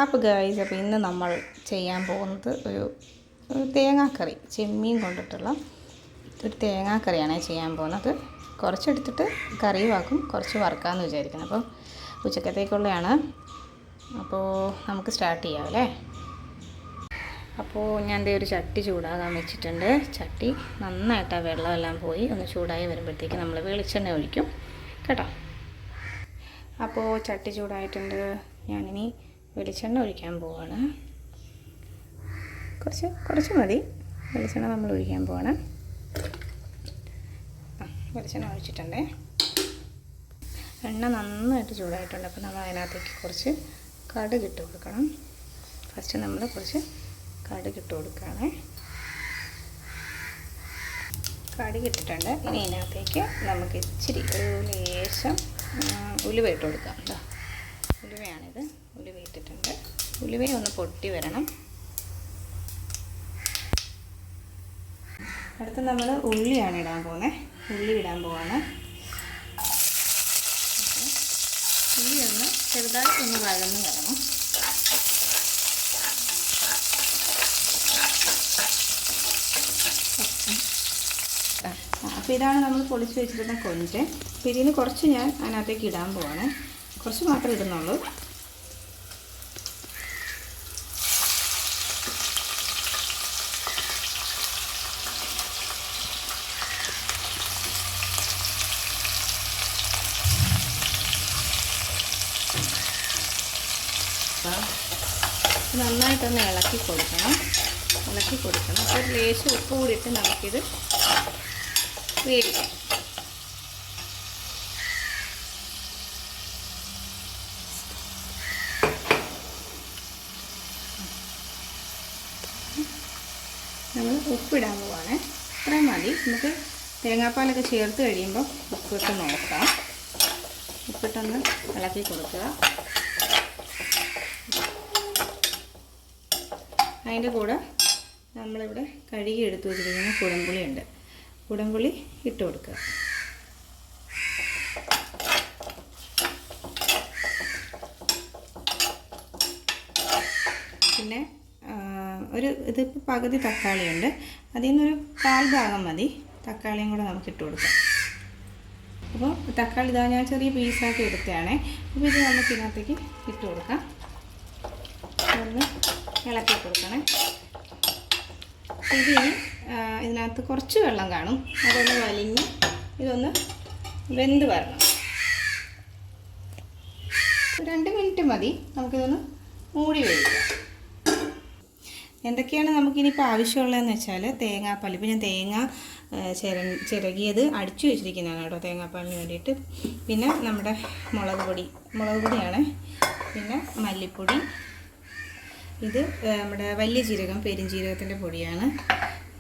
അപ്പോൾ ഗൈസ്, അപ്പോൾ ഇന്ന് നമ്മൾ ചെയ്യാൻ പോകുന്നത് ഒരു തേങ്ങാക്കറി, ചെമ്മീൻ കൊണ്ടിട്ടുള്ള ഒരു തേങ്ങാക്കറിയാണ് ചെയ്യാൻ പോകുന്നത്. കുറച്ചെടുത്തിട്ട് കറിയുമാക്കും, കുറച്ച് വറുക്കാമെന്ന് വിചാരിക്കുന്നത്. അപ്പോൾ ഉച്ചക്കത്തേക്കുള്ളതാണ്. അപ്പോൾ നമുക്ക് സ്റ്റാർട്ട് ചെയ്യാം അല്ലേ. അപ്പോൾ ഞാൻ ദേ ഒരു ചട്ടി ചൂടാകാൻ വെച്ചിട്ടുണ്ട്. ചട്ടി നന്നായിട്ട് ആ വെള്ളമെല്ലാം പോയി ഒന്ന് ചൂടായി വരുമ്പോഴത്തേക്ക് നമ്മൾ വെളിച്ചെണ്ണ ഒഴിക്കും കേട്ടോ. അപ്പോൾ ചട്ടി ചൂടായിട്ടുണ്ട്. ഞാനിനി വെളിച്ചെണ്ണ ഒഴിക്കാൻ പോവാണ്. കുറച്ച് മതി വെളിച്ചെണ്ണ നമ്മൾ ഒഴിക്കാൻ പോവാണ്. വെളിച്ചെണ്ണ ഒഴിച്ചിട്ടുണ്ട്. എണ്ണ നന്നായിട്ട് ചൂടായിട്ടുണ്ട്. അപ്പോൾ നമ്മൾ അതിനകത്തേക്ക് കുറച്ച് കടുക് ഇട്ട് കൊടുക്കണം. ഫസ്റ്റ് നമ്മൾ കുറച്ച് കടുക് ഇട്ട് കൊടുക്കുകയാണ്. കടുക് ഇട്ടിട്ടുണ്ട്. ഇനി ഇതിനകത്തേക്ക് നമുക്ക് ഇച്ചിരി ഒരു ലേശം ഉലുവ ഇട്ട് കൊടുക്കാം കേട്ടോ. ഉലുവയാണിത്. ഉലുവ ഇട്ടിട്ടുണ്ട്. ഉലുവ ഒന്ന് പൊട്ടി വരണം. അടുത്ത് നമ്മൾ ഉള്ളിയാണ് ഇടാൻ പോകുന്നത്. ഉള്ളി ഇടാൻ പോവാണ്. ഉള്ളി ഒന്ന് ചെറുതായിട്ടൊന്ന് വഴന്ന് വരണം. അപ്പോൾ ഇതാണ് നമ്മൾ പൊളിച്ച് വെച്ചിരുന്ന കൊഞ്ച്. അപ്പോൾ ഇതിന് കുറച്ച് ഞാൻ അതിനകത്തേക്ക് ഇടാൻ പോവാണ്. കുറച്ച് മാത്രമേ ഇടുന്നുള്ളൂ. നന്നായിട്ടൊന്ന് ഇളക്കി കൊടുക്കണം. അപ്പോൾ ലേശം ഉപ്പ് കൂടിയിട്ട് നമുക്കിത് വേവിക്കാം. നമ്മൾ ഉപ്പിടാൻ പോവാണ്. ഇത്രയും മതി. നമുക്ക് തേങ്ങാപ്പാലൊക്കെ ചേർത്ത് കഴിയുമ്പോൾ ഉപ്പിട്ട് നോക്കാം. ഉപ്പിട്ടൊന്ന് ഇളക്കി കൊടുക്കുക. അതിൻ്റെ കൂടെ നമ്മളിവിടെ കഴുകി എടുത്തു വെച്ചിരിക്കുന്ന കുടംപുളി ഉണ്ട്. കുടംപുളി ഇട്ട് കൊടുക്കുക. പിന്നെ ഇതിപ്പോൾ പകുതി തക്കാളിയുണ്ട്. അതിൽ നിന്നൊരു 1/4 ഭാഗം മതി തക്കാളിയും കൂടെ നമുക്ക് ഇട്ട് കൊടുക്കാം. അപ്പോൾ തക്കാളി ഇതാ ഞാൻ ചെറിയ പീസാക്കി എടുത്തതാണ്. അപ്പോൾ ഇത് നമുക്ക് ഇതിനകത്തേക്ക് ഇട്ട് കൊടുക്കാം. ഒന്ന് ഇളക്കി കൊടുക്കണേ. ഇതിനകത്ത് കുറച്ച് വെള്ളം കാണും. അതൊന്ന് വലിഞ്ഞ് ഇതൊന്ന് വെന്ത് വരണം. 2 മിനിറ്റ് മതി. നമുക്കിതൊന്ന് മൂടി വേവിക്കാം. എന്തൊക്കെയാണ് നമുക്കിനിപ്പോൾ ആവശ്യമുള്ളതെന്ന് വെച്ചാൽ തേങ്ങാപ്പാൽ. ഇപ്പോൾ ഞാൻ തേങ്ങ ചിരകിയത് അടിച്ചു വെച്ചിരിക്കുന്നതാണ് കേട്ടോ തേങ്ങാപ്പാലിന് വേണ്ടിയിട്ട്. പിന്നെ നമ്മുടെ മുളക് പൊടിയാണ്. പിന്നെ മല്ലിപ്പൊടി. ഇത് നമ്മുടെ വലിയ ജീരകം, പെരുംജീരകത്തിൻ്റെ പൊടിയാണ്.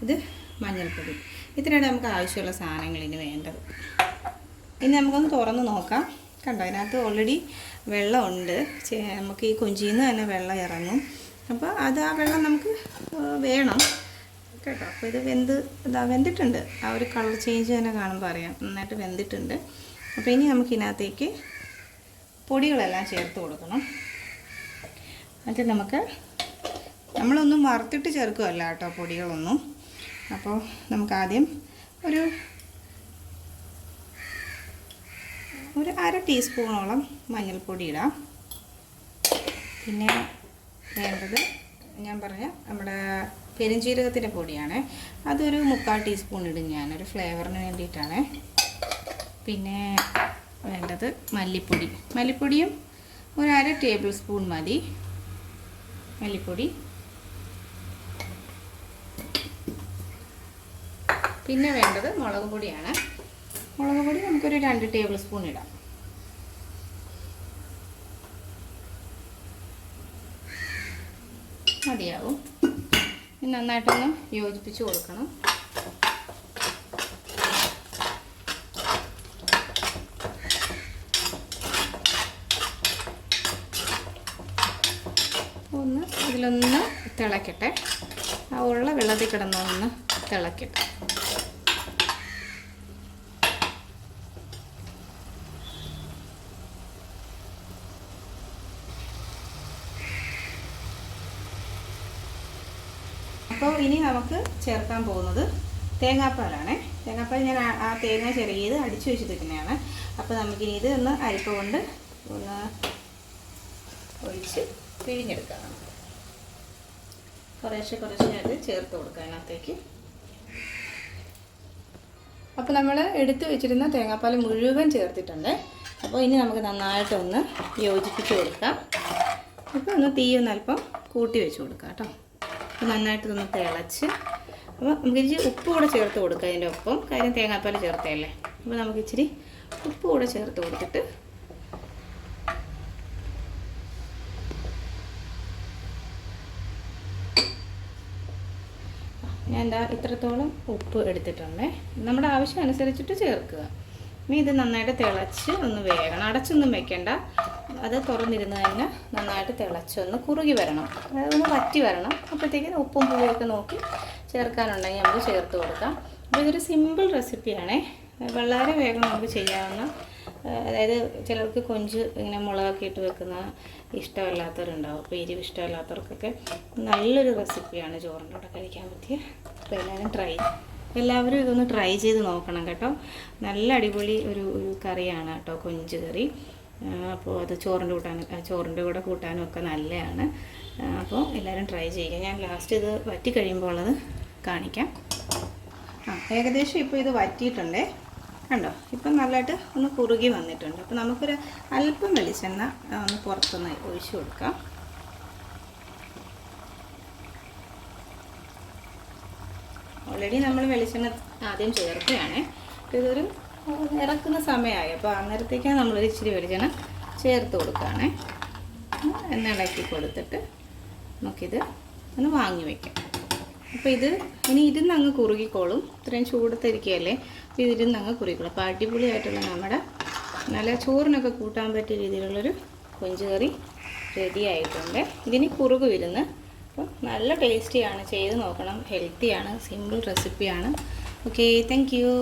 ഇത് മഞ്ഞൾപ്പൊടി. ഇത്രയാണ് നമുക്ക് ആവശ്യമുള്ള സാധനങ്ങളിന് വേണ്ടത്. ഇനി നമുക്കൊന്ന് തുറന്ന് നോക്കാം. കണ്ടോ, അതിനകത്ത് ഓൾറെഡി വെള്ളമുണ്ട്. നമുക്ക് ഈ കൊഞ്ചിയിൽ നിന്ന് തന്നെ വെള്ളം ഇറങ്ങും. അപ്പോൾ ആ വെള്ളം നമുക്ക് വേണം കേട്ടോ. അപ്പോൾ ഇത് വെന്തിട്ടുണ്ട്. ആ ഒരു കളർ ചേഞ്ച് തന്നെ കാണുമ്പോൾ അറിയാം നന്നായിട്ട് വെന്തിട്ടുണ്ട്. അപ്പോൾ ഇനി നമുക്കിതിനകത്തേക്ക് പൊടികളെല്ലാം ചേർത്ത് കൊടുക്കണം. അത് നമ്മളൊന്നും വറുത്തിട്ട് ചേർക്കുകയല്ല കേട്ടോ പൊടികളൊന്നും. അപ്പോൾ നമുക്കാദ്യം ഒരു 1/2 ടീസ്പൂണോളം മഞ്ഞൾപ്പൊടി ഇടാം. പിന്നെ വേണ്ടത് ഞാൻ പറഞ്ഞ നമ്മുടെ പെരുംജീരകത്തിൻ്റെ പൊടിയാണ്. അതൊരു 3/4 ടീസ്പൂൺ ഇടും ഞാനൊരു ഫ്ലേവറിന് വേണ്ടിയിട്ടാണ്. പിന്നെ വേണ്ടത് മല്ലിപ്പൊടിയും ഒരു 1/2 ടേബിൾ സ്പൂൺ മതി മല്ലിപ്പൊടി. പിന്നെ വേണ്ടത് മുളക് പൊടിയാണ്. മുളക് പൊടി നമുക്കൊരു 2 ടേബിൾ സ്പൂൺ ഇടാം. മതിയാവും. നന്നായിട്ടൊന്ന് യോജിപ്പിച്ച് കൊടുക്കണം. ഇതിലൊന്ന് തിളക്കട്ടെ. ആ ഉള്ള വെള്ളത്തിൽ കിടന്നൊന്ന് തിളക്കട്ടെ. അപ്പോൾ ഇനി നമുക്ക് ചേർക്കാൻ പോകുന്നത് തേങ്ങാപ്പാലാണ്. തേങ്ങാപ്പാൽ ഞാൻ ആ തേങ്ങ ചിരകിയത് അടിച്ചു വെച്ചിരിക്കുന്നതാണ്. അപ്പോൾ നമുക്കിനി ഇത് ഒന്ന് അരിപ്പ കൊണ്ട് ഒന്ന് ഒഴിച്ച് പിഴിഞ്ഞെടുക്കാം. കുറേശ്ശെയായിട്ട് ചേർത്ത് കൊടുക്കുക അതിനകത്തേക്ക്. അപ്പോൾ നമ്മൾ എടുത്തു വെച്ചിരുന്ന തേങ്ങാപ്പാൽ മുഴുവൻ ചേർത്തിട്ടുണ്ട്. അപ്പോൾ ഇനി നമുക്ക് നന്നായിട്ടൊന്ന് യോജിപ്പിച്ച് കൊടുക്കാം. ഇപ്പോൾ ഒന്ന് തീ ഒന്ന് അല്പം കൂട്ടി വെച്ച് കൊടുക്കാം കേട്ടോ. അപ്പോൾ നന്നായിട്ടൊന്ന് തിളച്ച്, അപ്പോൾ നമുക്ക് ഇച്ചിരി ഉപ്പ് കൂടെ ചേർത്ത് കൊടുക്കുക അതിൻ്റെ ഒപ്പം. കാര്യം തേങ്ങാപ്പാൽ ചേർത്തല്ലേ. അപ്പോൾ നമുക്ക് ഇച്ചിരി ഉപ്പ് കൂടെ ചേർത്ത് കൊടുത്തിട്ട് ഞാൻ എന്താ ഇത്രത്തോളം ഉപ്പ് എടുത്തിട്ടുണ്ട്. നമ്മുടെ ആവശ്യം അനുസരിച്ചിട്ട് ചേർക്കുക. ഇനി ഇത് നന്നായിട്ട് തിളച്ച് ഒന്ന് വേകണം. അടച്ചൊന്നും വെക്കേണ്ട. അത് തുറന്നിരുന്ന് കഴിഞ്ഞാൽ നന്നായിട്ട് തിളച്ചൊന്ന് കുറുകി വരണം, അതൊന്ന് വറ്റി വരണം. അപ്പോഴത്തേക്കും ഉപ്പും പുളിയൊക്കെ നോക്കി ചേർക്കാനുണ്ടെങ്കിൽ നമുക്ക് ചേർത്ത് കൊടുക്കാം. അപ്പോൾ ഇതൊരു സിമ്പിൾ റെസിപ്പിയാണേ. വളരെ വേഗം നമുക്ക് ചെയ്യാവുന്ന, അതായത് ചിലർക്ക് കൊഞ്ച് ഇങ്ങനെ മുളകൊക്കെ ഇട്ട് വെക്കുന്ന ഇഷ്ടമല്ലാത്തവരുണ്ടാവും. അപ്പോൾ എരിവ് ഇഷ്ടമല്ലാത്തവർക്കൊക്കെ നല്ലൊരു റെസിപ്പിയാണ് ചോറിൻ്റെ കൂടെ കഴിക്കാൻ പറ്റിയ. അപ്പോൾ എല്ലാവരും ഇതൊന്ന് ട്രൈ ചെയ്ത് നോക്കണം കേട്ടോ. നല്ല അടിപൊളി ഒരു കറിയാണ് കേട്ടോ കൊഞ്ച് കറി. അപ്പോൾ അത് ചോറിൻ്റെ കൂടെ കൂട്ടാനും ഒക്കെ നല്ലതാണ്. അപ്പോൾ എല്ലാവരും ട്രൈ ചെയ്യുക. ഞാൻ ലാസ്റ്റ് ഇത് വറ്റി കഴിയുമ്പോൾ അത് കാണിക്കാം. ഏകദേശം ഇപ്പോൾ ഇത് വറ്റിയിട്ടുണ്ടേ, കണ്ടോ. ഇപ്പം നല്ലതായിട്ട് ഒന്ന് കുറുകി വന്നിട്ടുണ്ട്. അപ്പോൾ നമുക്കൊരു അല്പം വെളിച്ചെണ്ണ ഒന്ന് പുറത്തുനിന്ന് ഒഴിച്ചു കൊടുക്കാം. ഓൾറെഡി നമ്മൾ വെളിച്ചെണ്ണ ആദ്യം ചേർക്കുകയാണ്. ഇതൊരു ഇറക്കുന്ന സമയമായി. അപ്പോൾ അന്നേരത്തേക്കാണ് നമ്മളൊരു ഇച്ചിരി വെളിച്ചെണ്ണ ചേർത്ത് കൊടുക്കുകയാണ്. എണ്ണ ഇളക്കി കൊടുത്തിട്ട് നമുക്കിത് ഒന്ന് വാങ്ങി വയ്ക്കാം. അപ്പോൾ ഇനി ഇരുന്ന് അങ്ങ് കുറുകിക്കോളും. ഇത്രയും ചൂടത്തിരിക്കുകയല്ലേ, അപ്പോൾ ഇതിരുന്ന് അങ്ങ് കുറുകിക്കോളും. അപ്പോൾ അടിപൊളിയായിട്ടുള്ള നമ്മുടെ നല്ല ചോറിനൊക്കെ കൂട്ടാൻ പറ്റിയ രീതിയിലുള്ളൊരു കൊഞ്ച് കറി റെഡി ആയിട്ടുണ്ട്. ഇതിന് കുറുകു വരുന്ന്. അപ്പോൾ നല്ല ടേസ്റ്റിയാണ്, ചെയ്ത് നോക്കണം. ഹെൽത്തിയാണ്, സിമ്പിൾ റെസിപ്പിയാണ്. Okay, thank you.